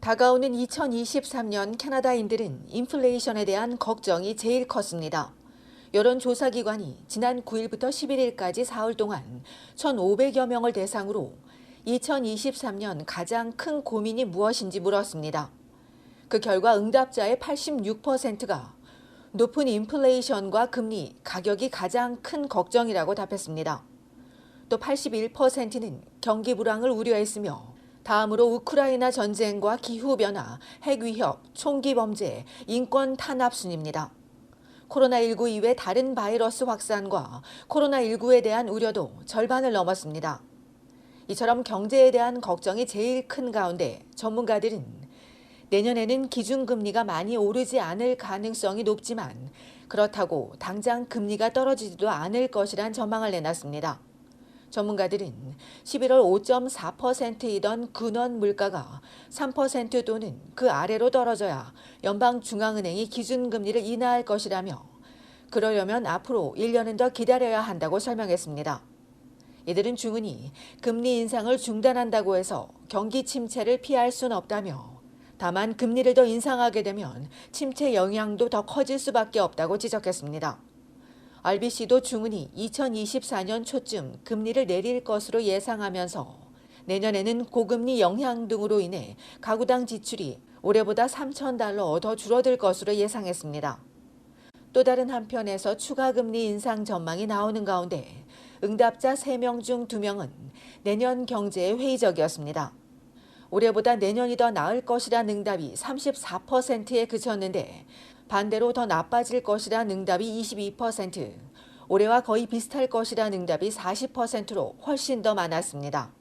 다가오는 2023년 캐나다인들은 인플레이션에 대한 걱정이 제일 컸습니다. 여론조사기관이 지난 9일부터 11일까지 사흘 동안 1,500여 명을 대상으로 2023년 가장 큰 고민이 무엇인지 물었습니다. 그 결과 응답자의 86%가 높은 인플레이션과 금리, 가격이 가장 큰 걱정이라고 답했습니다. 또 81%는 경기 불황을 우려했으며 다음으로 우크라이나 전쟁과 기후변화, 핵위협, 총기 범죄, 인권 탄압 순입니다. 코로나19 이외 다른 바이러스 확산과 코로나19에 대한 우려도 절반을 넘었습니다. 이처럼 경제에 대한 걱정이 제일 큰 가운데 전문가들은 내년에는 기준금리가 많이 오르지 않을 가능성이 높지만 그렇다고 당장 금리가 떨어지지도 않을 것이란 전망을 내놨습니다. 전문가들은 11월 5.4%이던 근원 물가가 3% 또는 그 아래로 떨어져야 연방중앙은행이 기준금리를 인하할 것이라며 그러려면 앞으로 1년은 더 기다려야 한다고 설명했습니다. 이들은 중은이 금리 인상을 중단한다고 해서 경기 침체를 피할 순 없다며 다만 금리를 더 인상하게 되면 침체 영향도 더 커질 수밖에 없다고 지적했습니다. RBC도 중은이 2024년 초쯤 금리를 내릴 것으로 예상하면서 내년에는 고금리 영향 등으로 인해 가구당 지출이 올해보다 $3,000더 더 줄어들 것으로 예상했습니다. 또 다른 한편에서 추가 금리 인상 전망이 나오는 가운데 응답자 3명 중 2명은 내년 경제에 회의적이었습니다. 올해보다 내년이 더 나을 것이란 응답이 34%에 그쳤는데 반대로 더 나빠질 것이란 응답이 22%, 올해와 거의 비슷할 것이란 응답이 40%로 훨씬 더 많았습니다.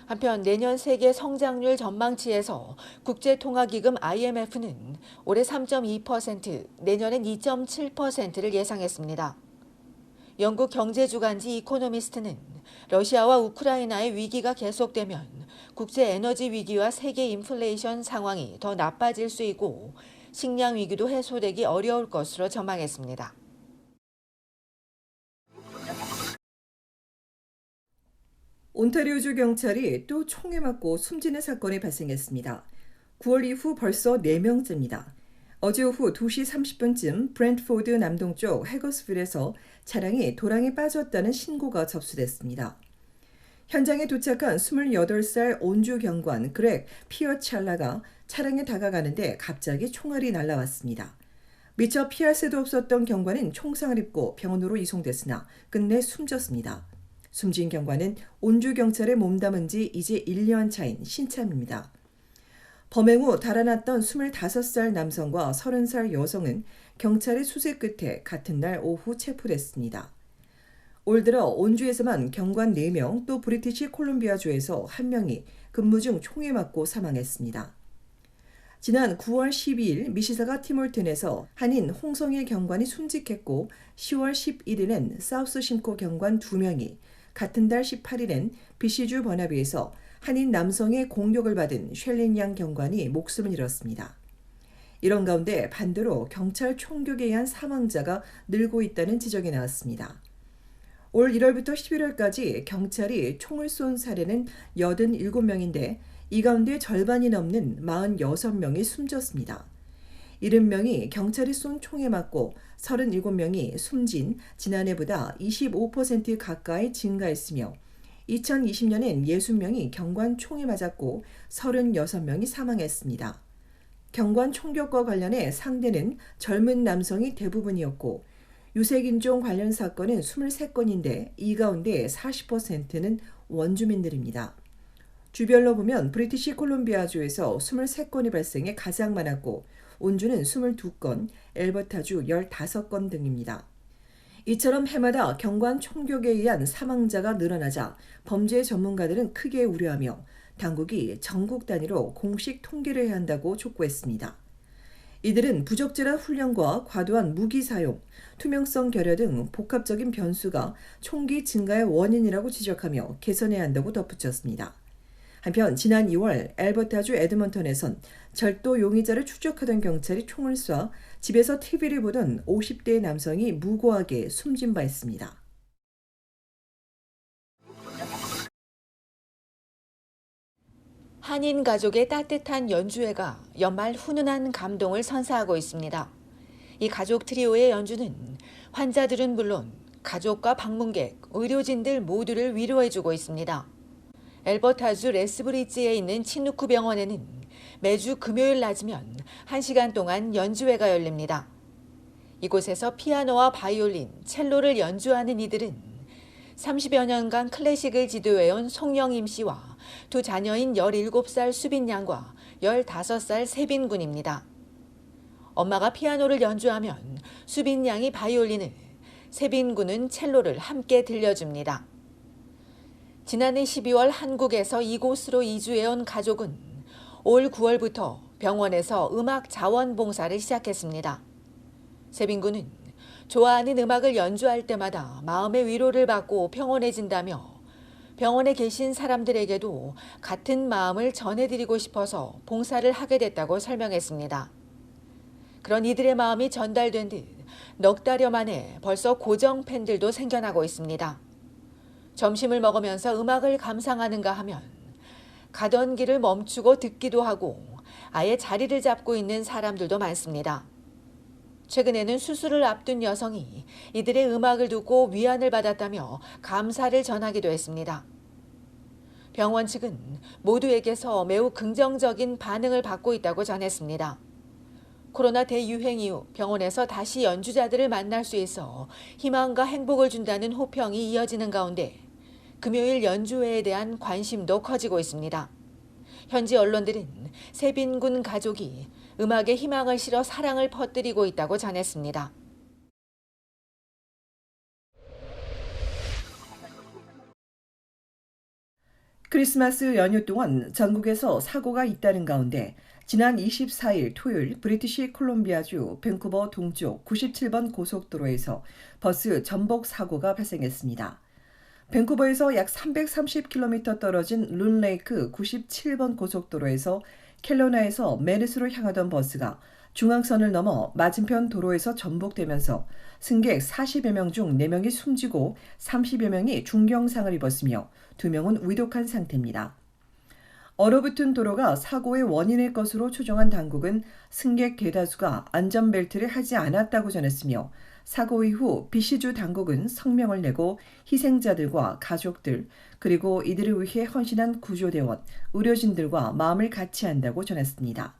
한편 내년 세계 성장률 전망치에서 국제통화기금 IMF는 올해 3.2%, 내년엔 2.7%를 예상했습니다. 영국 경제주간지 이코노미스트는 러시아와 우크라이나의 위기가 계속되면 국제 에너지 위기와 세계 인플레이션 상황이 더 나빠질 수 있고 식량 위기도 해소되기 어려울 것으로 전망했습니다. 온타리오주 경찰이 또 총에 맞고 숨지는 사건이 발생했습니다. 9월 이후 벌써 4명째입니다. 어제 오후 2시 30분쯤 브랜트포드 남동쪽 해거스빌에서 차량이 도랑에 빠졌다는 신고가 접수됐습니다. 현장에 도착한 28살 온주 경관 그렉 피어찰라가 차량에 다가가는데 갑자기 총알이 날아왔습니다. 미처 피할 새도 없었던 경관은 총상을 입고 병원으로 이송됐으나 끝내 숨졌습니다. 숨진 경관은 온주 경찰에 몸담은 지 이제 1년 차인 신참입니다. 범행 후 달아났던 25살 남성과 30살 여성은 경찰의 수색 끝에 같은 날 오후 체포됐습니다. 올 들어 온주에서만 경관 4명 또 브리티시 콜롬비아주에서 1명이 근무 중 총에 맞고 사망했습니다. 지난 9월 12일 미시사가 티몰튼에서 한인 홍성일 경관이 순직했고 10월 11일엔 사우스 심코 경관 2명이 같은 달 18일엔 BC주 버나비에서 한인 남성의 공격을 받은 쉘린 양 경관이 목숨을 잃었습니다. 이런 가운데 반대로 경찰 총격에 의한 사망자가 늘고 있다는 지적이 나왔습니다. 올 1월부터 11월까지 경찰이 총을 쏜 사례는 87명인데 이 가운데 절반이 넘는 46명이 숨졌습니다. 70명이 경찰이 쏜 총에 맞고 37명이 숨진 지난해보다 25% 가까이 증가했으며 2020년엔 60명이 경관 총에 맞았고 36명이 사망했습니다. 경관 총격과 관련해 상대는 젊은 남성이 대부분이었고 유색인종 관련 사건은 23건인데 이 가운데 40%는 원주민들입니다. 주별로 보면 브리티시 콜롬비아주에서 23건이 발생해 가장 많았고 온주는 22건, 엘버타주 15건 등입니다. 이처럼 해마다 경관 총격에 의한 사망자가 늘어나자 범죄 전문가들은 크게 우려하며 당국이 전국 단위로 공식 통계를 해야 한다고 촉구했습니다. 이들은 부적절한 훈련과 과도한 무기 사용, 투명성 결여 등 복합적인 변수가 총기 증가의 원인이라고 지적하며 개선해야 한다고 덧붙였습니다. 한편 지난 2월 엘버타주 에드먼턴에선 절도 용의자를 추적하던 경찰이 총을 쏴 집에서 TV를 보던 50대 남성이 무고하게 숨진 바 있습니다. 한인 가족의 따뜻한 연주회가 연말 훈훈한 감동을 선사하고 있습니다. 이 가족 트리오의 연주는 환자들은 물론 가족과 방문객, 의료진들 모두를 위로해주고 있습니다. 엘버타주 레스브리지에 있는 치누쿠 병원에는 매주 금요일 낮이면 1시간 동안 연주회가 열립니다. 이곳에서 피아노와 바이올린, 첼로를 연주하는 이들은 30여 년간 클래식을 지도해온 송영임 씨와 두 자녀인 17살 수빈 양과 15살 세빈 군입니다. 엄마가 피아노를 연주하면 수빈 양이 바이올린을, 세빈 군은 첼로를 함께 들려줍니다. 지난해 12월 한국에서 이곳으로 이주해온 가족은 올 9월부터 병원에서 음악 자원봉사를 시작했습니다. 세빈 군은 좋아하는 음악을 연주할 때마다 마음의 위로를 받고 평온해진다며 병원에 계신 사람들에게도 같은 마음을 전해드리고 싶어서 봉사를 하게 됐다고 설명했습니다. 그런 이들의 마음이 전달된 듯 넉 달여 만에 벌써 고정 팬들도 생겨나고 있습니다. 점심을 먹으면서 음악을 감상하는가 하면 가던 길을 멈추고 듣기도 하고 아예 자리를 잡고 있는 사람들도 많습니다. 최근에는 수술을 앞둔 여성이 이들의 음악을 듣고 위안을 받았다며 감사를 전하기도 했습니다. 병원 측은 모두에게서 매우 긍정적인 반응을 받고 있다고 전했습니다. 코로나 대유행 이후 병원에서 다시 연주자들을 만날 수 있어 희망과 행복을 준다는 호평이 이어지는 가운데 금요일 연주회에 대한 관심도 커지고 있습니다. 현지 언론들은 세빈 군 가족이 음악에 희망을 실어 사랑을 퍼뜨리고 있다고 전했습니다. 크리스마스 연휴 동안 전국에서 사고가 잇따른 가운데 지난 24일 토요일 브리티시 콜롬비아주 밴쿠버 동쪽 97번 고속도로에서 버스 전복 사고가 발생했습니다. 밴쿠버에서 약 330km 떨어진 룬레이크 97번 고속도로에서 켈로나에서 메르스로 향하던 버스가 중앙선을 넘어 맞은편 도로에서 전복되면서 승객 40여 명 중 4명이 숨지고 30여 명이 중경상을 입었으며 2명은 위독한 상태입니다. 얼어붙은 도로가 사고의 원인일 것으로 추정한 당국은 승객 대다수가 안전벨트를 하지 않았다고 전했으며 사고 이후 BC주 당국은 성명을 내고 희생자들과 가족들 그리고 이들을 위해 헌신한 구조대원, 의료진들과 마음을 같이한다고 전했습니다.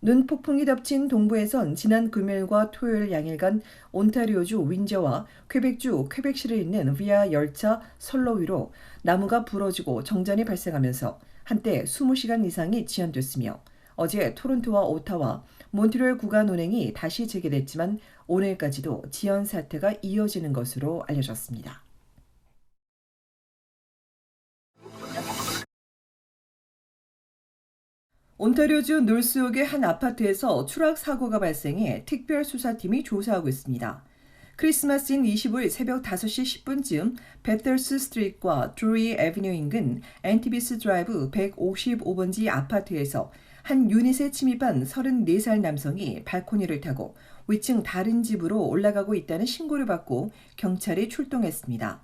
눈폭풍이 덮친 동부에선 지난 금요일과 토요일 양일간 온타리오주 윈저와 퀘벡주 퀘벡시를 잇는 비아 열차 선로 위로 나무가 부러지고 정전이 발생하면서 한때 20시간 이상이 지연됐으며 어제 토론토와 오타와 몬트리올 구간 운행이 다시 재개됐지만 오늘까지도 지연 사태가 이어지는 것으로 알려졌습니다. 온타리오주 놀스옥의 한 아파트에서 추락 사고가 발생해 특별수사팀이 조사하고 있습니다. 크리스마스인 25일 새벽 5시 10분쯤 베털스 스트리트과 드루이 애비뉴 인근 앤티비스 드라이브 155번지 아파트에서 한 유닛에 침입한 34살 남성이 발코니를 타고 위층 다른 집으로 올라가고 있다는 신고를 받고 경찰이 출동했습니다.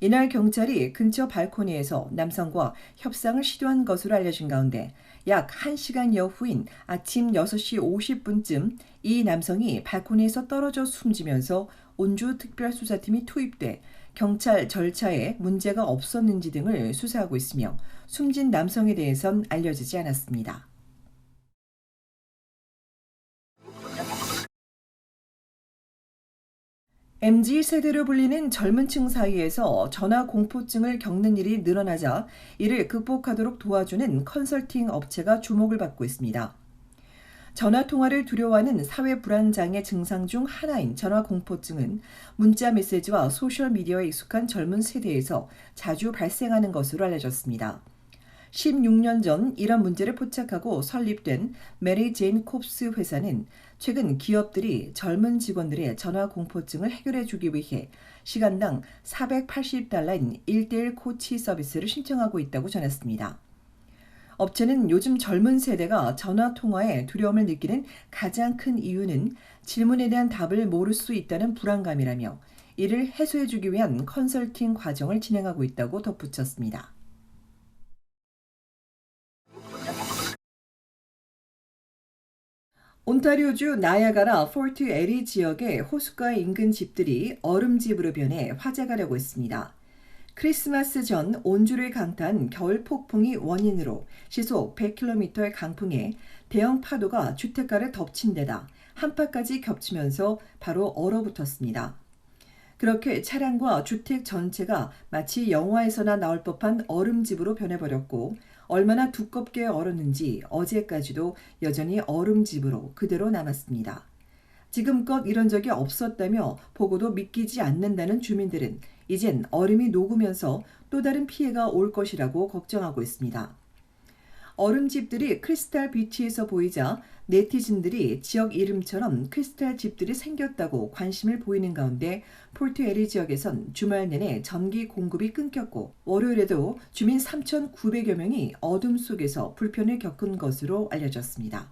이날 경찰이 근처 발코니에서 남성과 협상을 시도한 것으로 알려진 가운데 약 1시간여 후인 아침 6시 50분쯤 이 남성이 발코니에서 떨어져 숨지면서 온주 특별수사팀이 투입돼 경찰 절차에 문제가 없었는지 등을 수사하고 있으며 숨진 남성에 대해선 알려지지 않았습니다. MZ세대로 불리는 젊은 층 사이에서 전화 공포증을 겪는 일이 늘어나자 이를 극복하도록 도와주는 컨설팅 업체가 주목을 받고 있습니다. 전화 통화를 두려워하는 사회 불안장애 증상 중 하나인 전화 공포증은 문자 메시지와 소셜미디어에 익숙한 젊은 세대에서 자주 발생하는 것으로 알려졌습니다. 16년 전 이런 문제를 포착하고 설립된 메리 제인 콥스 회사는 최근 기업들이 젊은 직원들의 전화 공포증을 해결해 주기 위해 시간당 $480인 1:1 코치 서비스를 신청하고 있다고 전했습니다. 업체는 요즘 젊은 세대가 전화 통화에 두려움을 느끼는 가장 큰 이유는 질문에 대한 답을 모를 수 있다는 불안감이라며 이를 해소해 주기 위한 컨설팅 과정을 진행하고 있다고 덧붙였습니다. 온타리오주 나야가라 포트 에리 지역의 호숫가 인근 집들이 얼음집으로 변해 화재가 나고 있습니다. 크리스마스 전 온주를 강타한 겨울 폭풍이 원인으로 시속 100km의 강풍에 대형 파도가 주택가를 덮친 데다 한파까지 겹치면서 바로 얼어붙었습니다. 그렇게 차량과 주택 전체가 마치 영화에서나 나올 법한 얼음집으로 변해버렸고 얼마나 두껍게 얼었는지 어제까지도 여전히 얼음집으로 그대로 남았습니다. 지금껏 이런 적이 없었다며 보고도 믿기지 않는다는 주민들은 이젠 얼음이 녹으면서 또 다른 피해가 올 것이라고 걱정하고 있습니다. 얼음집들이 크리스탈 비치에서 보이자 네티즌들이 지역 이름처럼 크리스탈 집들이 생겼다고 관심을 보이는 가운데 폴트 에리 지역에선 주말 내내 전기 공급이 끊겼고 월요일에도 주민 3,900여 명이 어둠 속에서 불편을 겪은 것으로 알려졌습니다.